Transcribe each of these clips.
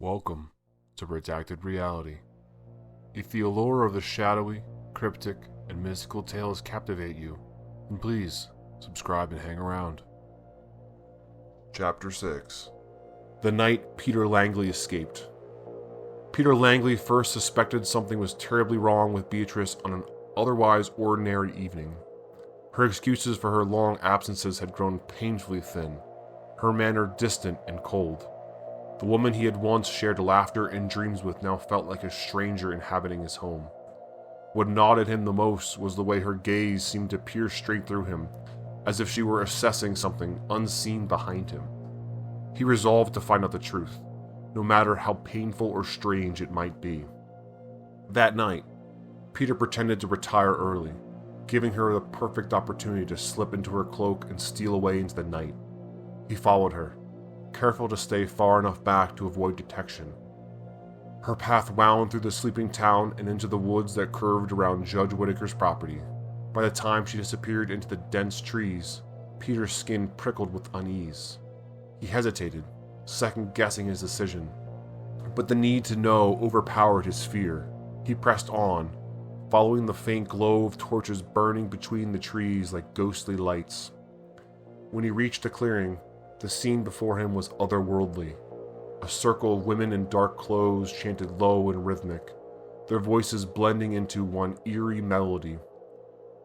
Welcome to Redacted Reality. If the allure of the shadowy, cryptic, and mystical tales captivate you, then please subscribe and hang around. Chapter 6. The night Peter Langley escaped. Peter Langley first suspected something was terribly wrong with Beatrice on an otherwise ordinary evening. Her excuses for her long absences had grown painfully thin, her manner distant and cold. The woman he had once shared laughter and dreams with now felt like a stranger inhabiting his home. What gnawed at him the most was the way her gaze seemed to pierce straight through him, as if she were assessing something unseen behind him. He resolved to find out the truth, no matter how painful or strange it might be. That night, Peter pretended to retire early, giving her the perfect opportunity to slip into her cloak and steal away into the night. He followed her, careful to stay far enough back to avoid detection. Her path wound through the sleeping town and into the woods that curved around Judge Whitaker's property. By the time she disappeared into the dense trees, Peter's skin prickled with unease. He hesitated, second-guessing his decision. But the need to know overpowered his fear. He pressed on, following the faint glow of torches burning between the trees like ghostly lights. When he reached a clearing, the scene before him was otherworldly. A circle of women in dark clothes chanted low and rhythmic, their voices blending into one eerie melody.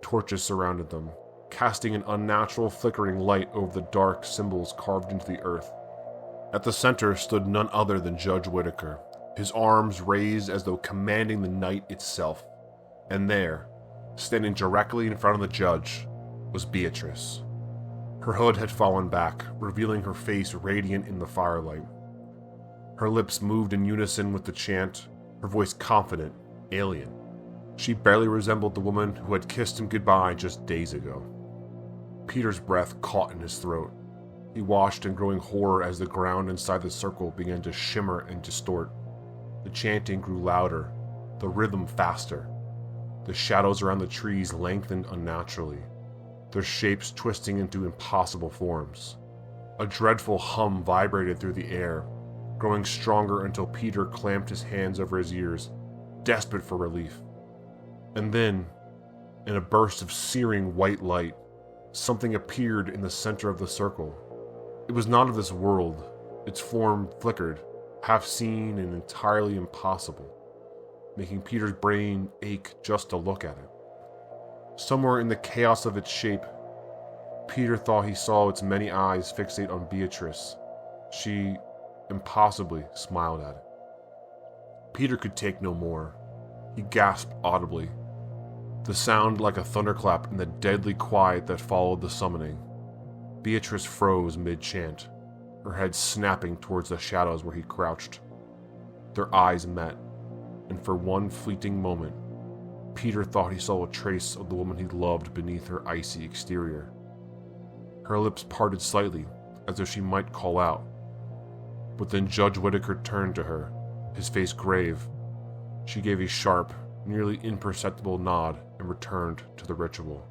Torches surrounded them, casting an unnatural flickering light over the dark symbols carved into the earth. At the center stood none other than Judge Whitaker, his arms raised as though commanding the night itself. And there, standing directly in front of the judge, was Beatrice. Her hood had fallen back, revealing her face radiant in the firelight. Her lips moved in unison with the chant, her voice confident, alien. She barely resembled the woman who had kissed him goodbye just days ago. Peter's breath caught in his throat. He watched in growing horror as the ground inside the circle began to shimmer and distort. The chanting grew louder, the rhythm faster. The shadows around the trees lengthened unnaturally, their shapes twisting into impossible forms. A dreadful hum vibrated through the air, growing stronger until Peter clamped his hands over his ears, desperate for relief. And then, in a burst of searing white light, something appeared in the center of the circle. It was not of this world. Its form flickered, half seen and entirely impossible, making Peter's brain ache just to look at it. Somewhere in the chaos of its shape, Peter thought he saw its many eyes fixate on Beatrice. She impossibly smiled at it. Peter could take no more. He gasped audibly, the sound like a thunderclap in the deadly quiet that followed the summoning. Beatrice froze mid-chant, her head snapping towards the shadows where he crouched. Their eyes met, and for one fleeting moment, Peter thought he saw a trace of the woman he loved beneath her icy exterior. Her lips parted slightly, as if she might call out. But then Judge Whitaker turned to her, his face grave. She gave a sharp, nearly imperceptible nod and returned to the ritual.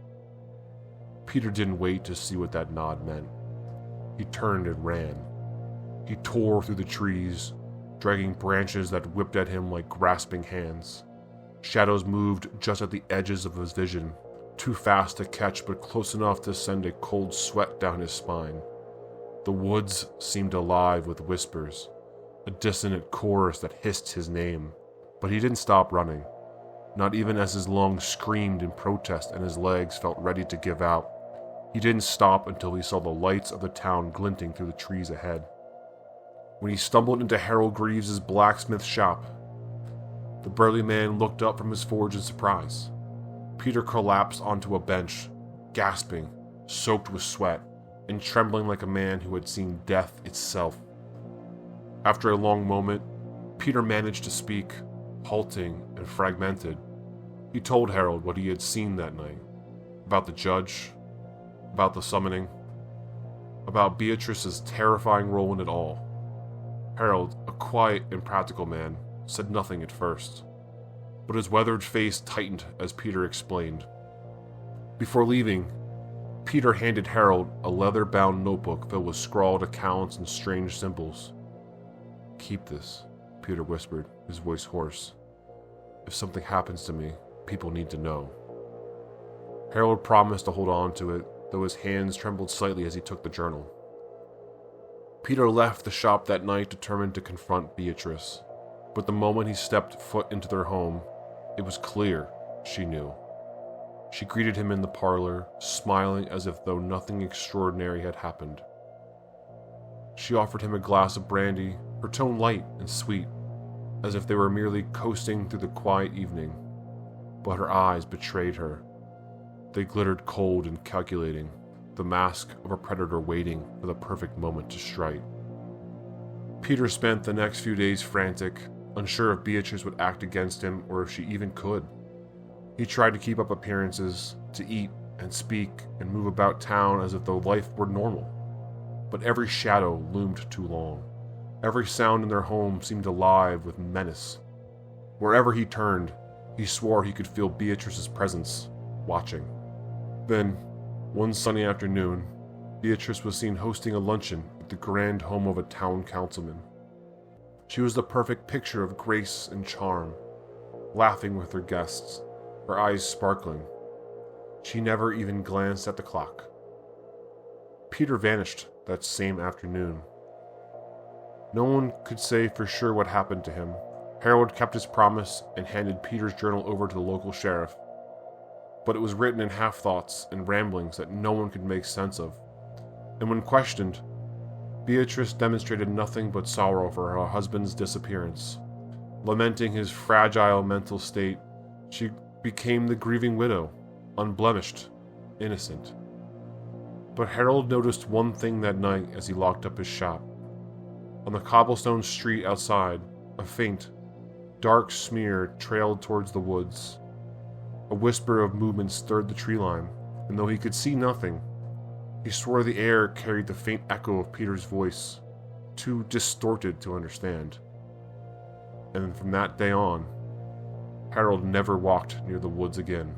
Peter didn't wait to see what that nod meant. He turned and ran. He tore through the trees, dragging branches that whipped at him like grasping hands. Shadows moved just at the edges of his vision, too fast to catch but close enough to send a cold sweat down his spine. The woods seemed alive with whispers, a dissonant chorus that hissed his name. But he didn't stop running, not even as his lungs screamed in protest and his legs felt ready to give out. He didn't stop until he saw the lights of the town glinting through the trees ahead. When he stumbled into Harold Greaves's blacksmith shop, the burly man looked up from his forge in surprise. Peter collapsed onto a bench, gasping, soaked with sweat, and trembling like a man who had seen death itself. After a long moment, Peter managed to speak, halting and fragmented. He told Harold what he had seen that night, about the judge, about the summoning, about Beatrice's terrifying role in it all. Harold, a quiet and practical man, said nothing at first, but his weathered face tightened as Peter explained. Before leaving, Peter handed Harold a leather-bound notebook filled with scrawled accounts and strange symbols. "Keep this," Peter whispered, his voice hoarse. "If something happens to me, people need to know." Harold promised to hold on to it, though his hands trembled slightly as he took the journal. Peter left the shop that night determined to confront Beatrice, but the moment he stepped foot into their home, it was clear she knew. She greeted him in the parlor, smiling as if though nothing extraordinary had happened. She offered him a glass of brandy, her tone light and sweet, as if they were merely coasting through the quiet evening, but her eyes betrayed her. They glittered cold and calculating, the mask of a predator waiting for the perfect moment to strike. Peter spent the next few days frantic, unsure if Beatrice would act against him or if she even could. He tried to keep up appearances, to eat and speak and move about town as if though life were normal. But every shadow loomed too long. Every sound in their home seemed alive with menace. Wherever he turned, he swore he could feel Beatrice's presence, watching. Then, one sunny afternoon, Beatrice was seen hosting a luncheon at the grand home of a town councilman. She was the perfect picture of grace and charm, laughing with her guests, her eyes sparkling. She never even glanced at the clock. Peter vanished that same afternoon. No one could say for sure what happened to him. Harold kept his promise and handed Peter's journal over to the local sheriff, but it was written in half-thoughts and ramblings that no one could make sense of. And when questioned, Beatrice demonstrated nothing but sorrow for her husband's disappearance. Lamenting his fragile mental state, she became the grieving widow, unblemished, innocent. But Harold noticed one thing that night as he locked up his shop. On the cobblestone street outside, a faint, dark smear trailed towards the woods. A whisper of movement stirred the tree line, and though he could see nothing, he swore the air carried the faint echo of Peter's voice, too distorted to understand. And from that day on, Harold never walked near the woods again.